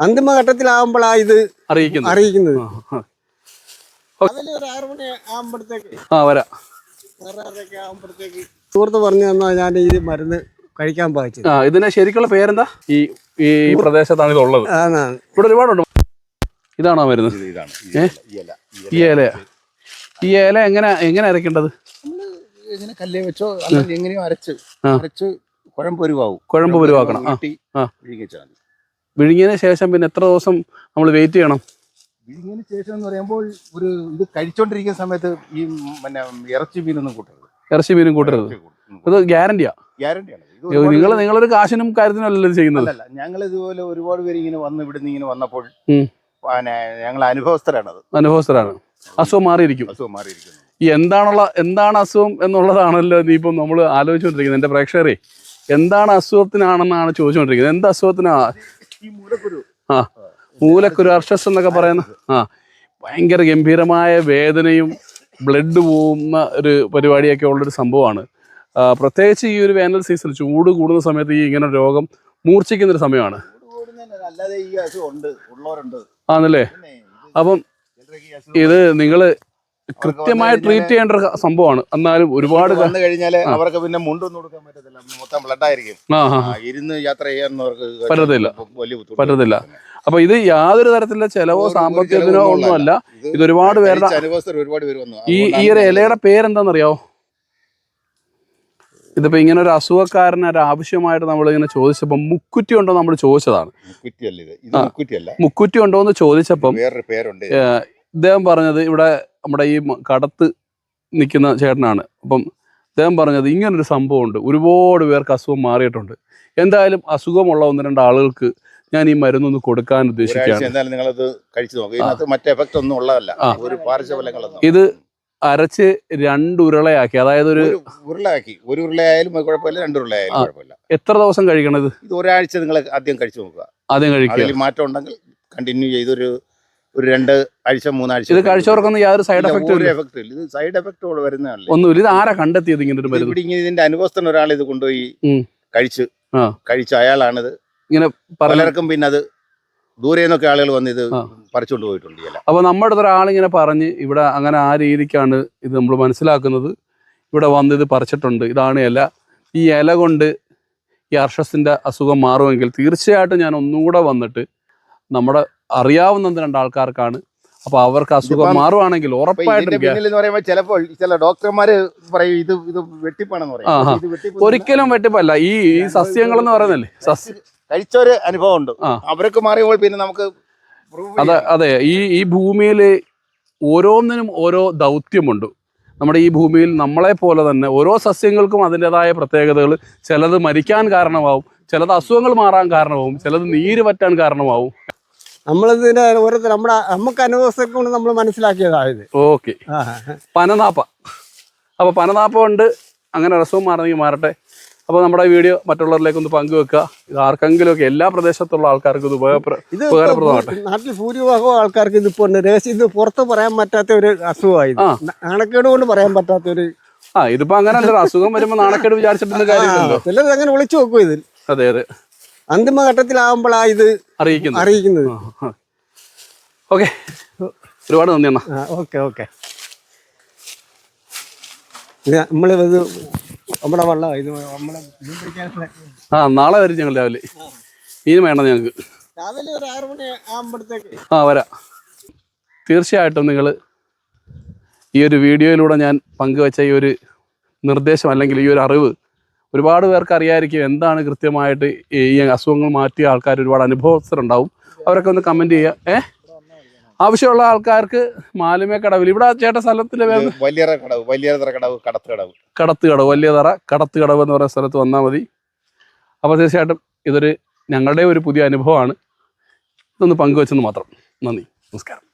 അന്തിമഘട്ടത്തിലാവുമ്പോഴാണ് ഇത് അറിയിക്കുന്നത്. വരാം. സുഹൃത്ത് പറഞ്ഞു തന്നാൽ ഞാൻ ഈ മരുന്ന് കഴിക്കാൻ പാടിച്ചു. ഇതിന്റെ ശരിക്കുള്ള പേരെന്താ? ഈ പ്രദേശത്താണ് ഇതുള്ളത്. ഇവിടെ ഒരുപാടുണ്ട്. ഇതാണോ മരുന്ന്? ഈ ഇല എങ്ങനെ അരക്കേണ്ടത്? കല്ലേ വെച്ചോ എങ്ങനെയോ അരച്ച് കുഴമ്പ് പരുവാക്കണം. വിഴുങ്ങിയതിന് ശേഷം പിന്നെ എത്ര ദിവസം നമ്മൾ വെയിറ്റ് ചെയ്യണം? വിഴുങ്ങിയതിന് ശേഷം എന്ന് പറയുമ്പോൾ ഇത് കഴിച്ചോണ്ടിരിക്കുന്ന സമയത്ത് ഈ ഇറച്ചി മീനും കൂട്ടരുത്. ഇത് ഗ്യാരണ്ടിയാണ്. നിങ്ങളൊരു കാശിനും കാര്യത്തിനല്ലല്ലോ ചെയ്യുന്നത്. ഞങ്ങൾ ഇതുപോലെ ഒരുപാട് പേര് ഇങ്ങനെ വന്ന് ഇവിടുന്ന് ഇങ്ങനെ വന്നപ്പോൾ ഞങ്ങൾ അനുഭവസ്ഥരാണ്. അസുഖം മാറിയിരിക്കും. എന്താണ് അസുഖം എന്നുള്ളതാണല്ലോ നീ ഇപ്പം നമ്മൾ ആലോചിച്ചുകൊണ്ടിരിക്കുന്നത്. എന്റെ പ്രേക്ഷകരെ, എന്താണ് അസുഖത്തിനാണെന്നാണ് ചോദിച്ചുകൊണ്ടിരിക്കുന്നത്. എന്ത് അസുഖത്തിനാ? മൂലക്കുരു, അർഷസ് എന്നൊക്കെ പറയുന്ന ഭയങ്കര ഗംഭീരമായ വേദനയും ബ്ലഡ് പോകുന്ന ഒരു പരിപാടിയൊക്കെ ഉള്ളൊരു സംഭവമാണ്. പ്രത്യേകിച്ച് ഈ ഒരു വേനൽ സീസൺ, ചൂട് കൂടുന്ന സമയത്ത് ഈ ഇങ്ങനെ രോഗം മൂർച്ഛിക്കുന്നൊരു സമയമാണ്. ആണല്ലേ? അപ്പം ഇത് നിങ്ങൾ കൃത്യമായി ട്രീറ്റ് ചെയ്യേണ്ട ഒരു സംഭവമാണ്. എന്നാലും ഒരുപാട് വന്നു കഴിഞ്ഞാൽ അവർക്ക് പിന്നെ മുണ്ടൊന്നും കൊടുക്കാൻ പറ്റത്തില്ല. മൊത്തം ബ്ലഡ് ആയിരിക്കും. ഇരുന്ന് യാത്ര ചെയ്യാൻ പറ്റത്തില്ല. അപ്പൊ ഇത് യാതൊരു തരത്തിലുള്ള ചെലവോ സാമ്പത്തികത്തിനോ ഒന്നുമല്ല. ഇത് ഒരുപാട് പേരുടെ ഈ ഒരു ഇലയുടെ പേരെന്താണെന്നറിയാവോ? ഇതിപ്പോ ഇങ്ങനെ ഒരു അസുഖക്കാരന് ഒരു ആവശ്യമായിട്ട് നമ്മളിങ്ങനെ ചോദിച്ചപ്പോ മുക്കുറ്റി ഉണ്ടോ നമ്മൾ ചോദിച്ചതാണ്. മുക്കുറ്റി ഉണ്ടോ എന്ന് ചോദിച്ചപ്പം ഇദ്ദേഹം പറഞ്ഞത് ഇവിടെ നമ്മുടെ ഈ കടത്ത് നിൽക്കുന്ന ചേട്ടനാണ്. അപ്പം അദ്ദേഹം പറഞ്ഞത് ഇങ്ങനൊരു സംഭവമുണ്ട്, ഒരുപാട് പേർക്ക് അസുഖം മാറിയിട്ടുണ്ട്. എന്തായാലും അസുഖമുള്ള 1-2 ആളുകൾക്ക് ഞാൻ ഈ മരുന്നൊന്ന് കൊടുക്കാൻ ഉദ്ദേശിക്കുകയാണ്. ഇത് അരച്ച് 2 ഉരുളയാക്കി, അതായത് ഒരു ഉരുളയായാലും കുഴപ്പമില്ല, 2 ഉരുളയായാലും കുഴപ്പമില്ല. എത്ര ദിവസം കഴിക്കണത്? ഇത് ഒരാഴ്ച നിങ്ങൾ ആദ്യം കഴിച്ചു നോക്കുക. മാറ്റം ഉണ്ടെങ്കിൽ കണ്ടിന്യൂ ചെയ്തൊരു 2 ആഴ്ച 3 ആഴ്ച ഇത് കഴിച്ചവർക്കൊന്നും യാതൊരു സൈഡ് എഫക്ട് ഇല്ല. ഇത് സൈഡ് എഫക്ട് വരുന്നതല്ല. ഒന്നുമില്ല. ഇത് ആരാ കണ്ടെത്തിയത് ഇങ്ങനെ ഒരു മരുന്ന്? ഇതിന്റെ അനുഭവസ്ഥൻ ഒരാൾ ഇത് കൊണ്ടുപോയി കഴിച്ച് അയാളാണിത് ഇങ്ങനെ പലർക്കും പിന്നെ അത് ദൂരെ നിന്നൊക്കെ ആളുകൾ വന്ന് ഇത് പറിച്ചുകൊണ്ട് പോയിട്ടുണ്ട്. അപ്പൊ നമ്മുടെ ഒരാളിങ്ങനെ പറഞ്ഞ് ഇവിടെ അങ്ങനെ ആ രീതിക്കാണ് ഇത് നമ്മൾ മനസ്സിലാക്കുന്നത്. ഇവിടെ വന്ന് ഇത് പറിച്ചിട്ടുണ്ട്. ഇതാണ് ഇല. ഈ ഇല കൊണ്ട് ഈ അർഷസിന്റെ അസുഖം മാറുമെങ്കിൽ തീർച്ചയായിട്ടും ഞാൻ ഒന്നുകൂടെ വന്നിട്ട് നമ്മുടെ അറിയാവുന്ന 2 ആൾക്കാർക്കാണ്. അപ്പൊ അവർക്ക് അസുഖം മാറുവാണെങ്കിൽ ഉറപ്പായിട്ടും ചിലപ്പോൾ ചില ഡോക്ടർമാര് പറയും ഇത് വെട്ടിപ്പാണെന്ന് പറയും. ഒരിക്കലും വെട്ടിപ്പല്ല. ഈ സസ്യങ്ങൾ എന്ന് പറയുന്നല്ലേ, കഴിച്ചൊരു അനുഭവം ഉണ്ട്. അവർക്ക് മാറിയപ്പോൾ പിന്നെ നമുക്ക് അതെ ഈ ഭൂമിയിൽ ഓരോന്നിനും ഓരോ ദൗത്യമുണ്ട്. നമ്മുടെ ഈ ഭൂമിയിൽ നമ്മളെ പോലെ തന്നെ ഓരോ സസ്യങ്ങൾക്കും അതിൻ്റെതായ പ്രത്യേകതകൾ. ചിലത് മരിക്കാൻ കാരണമാവും, ചിലത് അസുഖങ്ങൾ മാറാൻ കാരണമാവും, ചിലത് നീര് പറ്റാൻ കാരണമാവും. നമ്മളിതിന്റെ ഓരോരുത്തർ നമുക്ക് അനുഭവത്തെ കൊണ്ട് നമ്മൾ മനസ്സിലാക്കിയതായത്. ഓക്കെ. പനനാപ്പ. അപ്പൊ പനനാപ്പ കൊണ്ട് അങ്ങനെ അസുഖം മാറണമെങ്കിൽ മാറട്ടെ. അപ്പോൾ നമ്മുടെ വീഡിയോ മറ്റുള്ളവരിലേക്ക് ഒന്ന് പങ്കുവെക്കുക. ഇത് ആർക്കെങ്കിലും ഒക്കെ എല്ലാ പ്രദേശത്തുള്ള ആൾക്കാർക്ക് ഇത് ഉപകാരപ്രദമാകട്ടെ. നാട്ടിൽ ഭൂരിഭാഗം ആൾക്കാർക്ക് ഇതിപ്പോ ഇത് പുറത്ത് പറയാൻ പറ്റാത്ത ഒരു അസുഖമായിരുന്നു. നാണക്കേട് കൊണ്ട് പറയാൻ പറ്റാത്തൊരു. ഇതിപ്പോ അങ്ങനെ അസുഖം വരുമ്പോ നാണക്കേട് വിചാരിച്ചിട്ട് കാര്യമില്ലല്ലോ. ചിലത് അങ്ങനെ വിളിച്ചു നോക്കും ഇതിൽ. അതെ. അന്തിമഘട്ടത്തിലാവുമ്പോഴാണ് ഇത് അറിയിക്കുന്നത്. ഓക്കെ, ഒരുപാട് നന്ദി അണ്ണാ. ഓക്കെ. നമ്മളിത് നമ്മുടെ വെള്ളം ഇത് നമ്മളെ നാളെ വരും ഞങ്ങൾ രാവിലെ. മീൻ വേണം ഞങ്ങൾക്ക്. രാവിലെ ഒരു 6 മണി ആകുമ്പോഴത്തേക്ക് വരാം. തീർച്ചയായിട്ടും നിങ്ങൾ ഈ ഒരു വീഡിയോയിലൂടെ ഞാൻ പങ്കുവച്ച ഈ ഒരു നിർദ്ദേശം അല്ലെങ്കിൽ ഈ ഒരു അറിവ് ഒരുപാട് പേർക്ക് അറിയാതിരിക്കും. എന്താണ് കൃത്യമായിട്ട് ഈ അസുഖങ്ങൾ മാറ്റിയ ആൾക്കാർ ഒരുപാട് അനുഭവസ്ഥരുണ്ടാവും. അവരൊക്കെ ഒന്ന് കമന്റ് ചെയ്യുക. ആവശ്യമുള്ള ആൾക്കാർക്ക് മാലുമേക്കടവിൽ ഇവിടെ ചേട്ടൻ സ്ഥലത്തിലെ കടത്തുകടവ് എന്ന് പറയുന്ന സ്ഥലത്ത് വന്നാൽ മതി. അപ്പോൾ തീർച്ചയായിട്ടും ഇതൊരു ഞങ്ങളുടെ ഒരു പുതിയ അനുഭവമാണ്. ഇതൊന്ന് പങ്കുവെച്ചെന്ന് മാത്രം. നന്ദി, നമസ്കാരം.